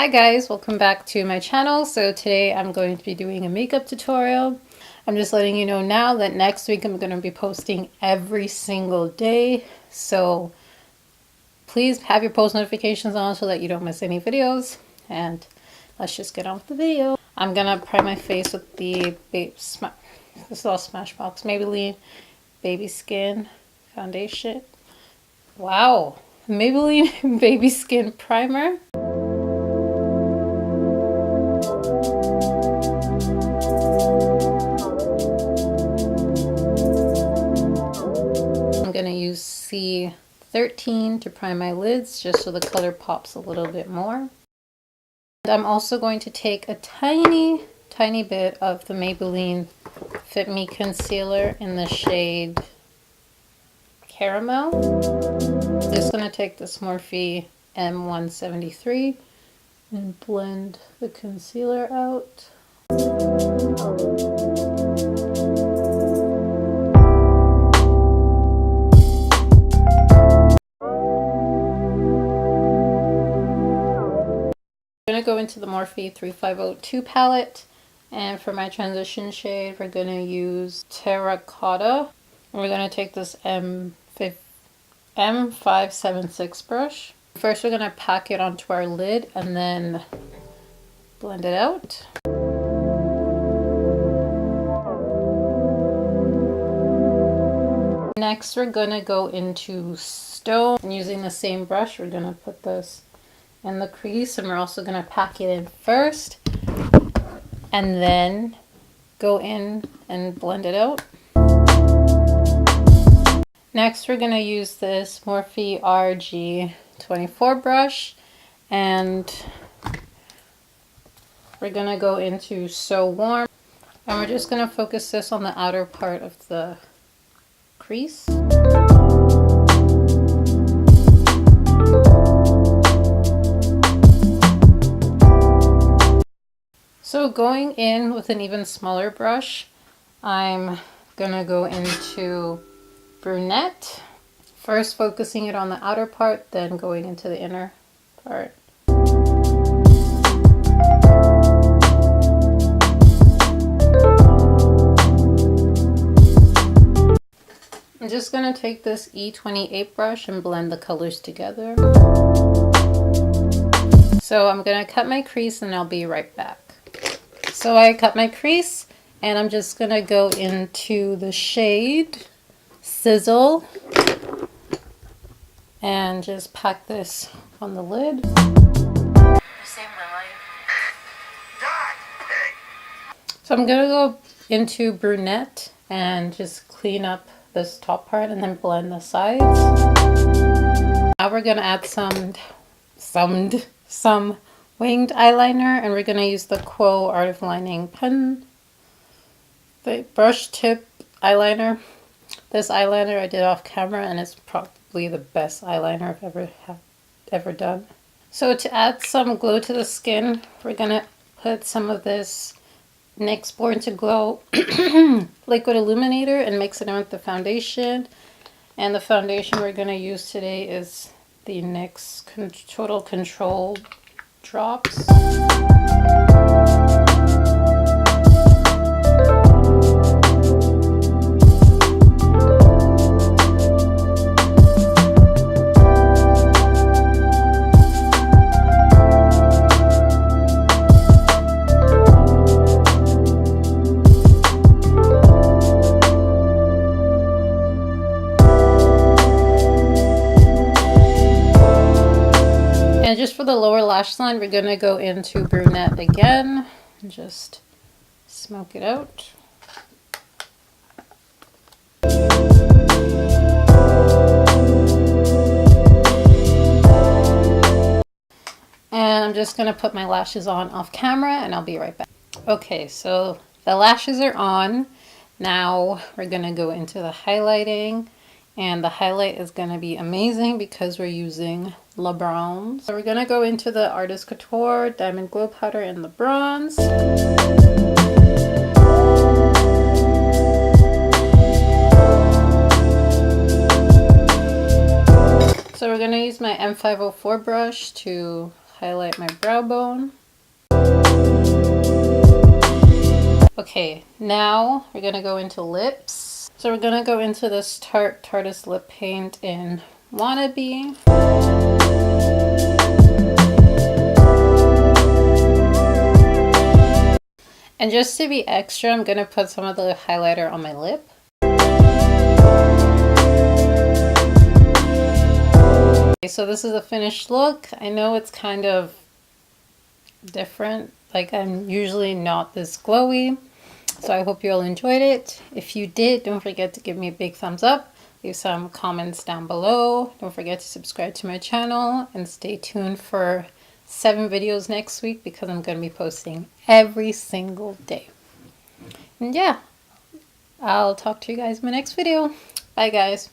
Hi guys, welcome back to my channel. So today I'm going to be doing a makeup tutorial. I'm just letting you know now that next week I'm going to be posting every single day. So please have your post notifications on so that you don't miss any videos. And let's just get on with the video. I'm going to prime my face with the this is all Smashbox Maybelline Baby Skin Foundation. Wow, Maybelline Baby Skin Primer. I'm going to use C13 to prime my lids just so the color pops a little bit more. And I'm also going to take a tiny bit of the Maybelline Fit Me Concealer in the shade Caramel. I'm just going to take this Morphe M173 and blend the concealer out. I'm going to go into the Morphe 3502 palette, and for my transition shade we're going to use Terracotta. And we're going to take this M576 brush. First we're going to pack it onto our lid and then blend it out. Next we're going to go into Stone. And using the same brush we're going to put this in the crease, and we're also going to pack it in first and then go in and blend it out. Next we're going to use this Morphe RG24 brush, and we're going to go into So Warm, and we're just going to focus this on the outer part of the crease. So going in with an even smaller brush, I'm gonna go into Brunette. First focusing it on the outer part, then going into the inner part. I'm just gonna take this E28 brush and blend the colors together. So I'm gonna cut my crease and I'll be right back. So I cut my crease and I'm just going to go into the shade Sizzle and just pack this on the lid. So I'm going to go into Brunette and just clean up this top part and then blend the sides. Now we're going to add some winged eyeliner, and we're going to use the Quo Art of Lining pen, the brush tip eyeliner. This eyeliner I did off camera and it's probably the best eyeliner I've ever done. So to add some glow to the skin, we're going to put some of this NYX Born to Glow liquid illuminator and mix it in with the foundation. And the foundation we're going to use today is the NYX Total Control drops. And just for the lower lash line, we're going to go into Brunette again and just smoke it out. And I'm just going to put my lashes on off camera and I'll be right back. Okay, so the lashes are on. Now we're going to go into the highlighting. And the highlight is going to be amazing because we're using Le Bronze. So we're going to go into the Artist Couture Diamond Glow Powder in the bronze. So we're going to use my M504 brush to highlight my brow bone. Okay, now we're gonna go into lips. So we're gonna go into this Tarte's lip paint in Wannabe. And just to be extra, I'm gonna put some of the highlighter on my lip. Okay, so this is a finished look. I know it's kind of different. Like, I'm usually not this glowy. So I hope you all enjoyed it. If you did, don't forget to give me a big thumbs up. Leave some comments down below. Don't forget to subscribe to my channel and stay tuned for 7 videos next week because I'm going to be posting every single day. And yeah, I'll talk to you guys in my next video. Bye guys.